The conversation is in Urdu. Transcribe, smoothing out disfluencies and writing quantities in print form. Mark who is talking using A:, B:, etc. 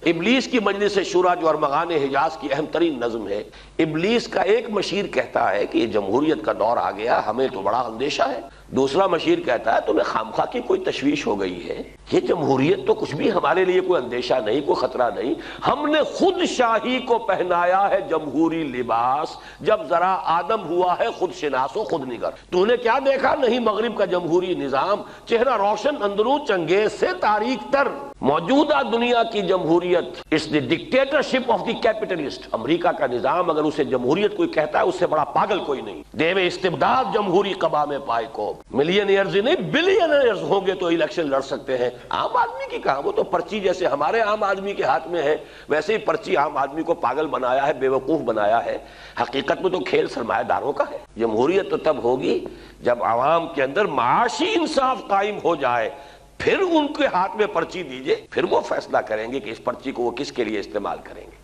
A: ابلیس کی مجلس شورا جو ارمغان حجاز کی اہم ترین نظم ہے، ابلیس کا ایک مشیر کہتا ہے کہ یہ جمہوریت کا دور آ گیا، ہمیں تو بڑا اندیشہ ہے۔ دوسرا مشیر کہتا ہے تمہیں خامخواہ کی کوئی تشویش ہو گئی ہے، یہ جمہوریت تو کچھ بھی ہمارے لیے کوئی اندیشہ نہیں، کوئی خطرہ نہیں، ہم نے خود شاہی کو پہنایا ہے جمہوری لباس، جب ذرا آدم ہوا ہے خود شناس و خود نگر۔ تو نے کیا دیکھا؟ نہیں مغرب کا جمہوری نظام، چہرہ روشن اندرون چنگیز سے تاریک تر۔ موجودہ دنیا کی جمہوریت اس دی ڈکٹیٹرشپ آف دی کیپٹلسٹ، امریکہ کا نظام اگر اسے جمہوریت کوئی کہتا ہے اس سے بڑا پاگل کوئی نہیں۔ دیو استبداد جمہوری قبا میں پائے کو، ملین ایئرز نہیں بلین ایئرز ہوں گے تو الیکشن لڑ سکتے ہیں۔ عام آدمی کی کہاں، وہ تو پرچی جیسے ہمارے عام آدمی کے ہاتھ میں ہے ویسے ہی پرچی عام آدمی کو پاگل بنایا ہے، بے وقوف بنایا ہے۔ حقیقت میں تو کھیل سرمایہ داروں کا ہے۔ جمہوریت تو تب ہوگی جب عوام کے اندر معاشی انصاف قائم ہو جائے، پھر ان کے ہاتھ میں پرچی دیجئے، پھر وہ فیصلہ کریں گے کہ اس پرچی کو وہ کس کے لیے استعمال کریں گے۔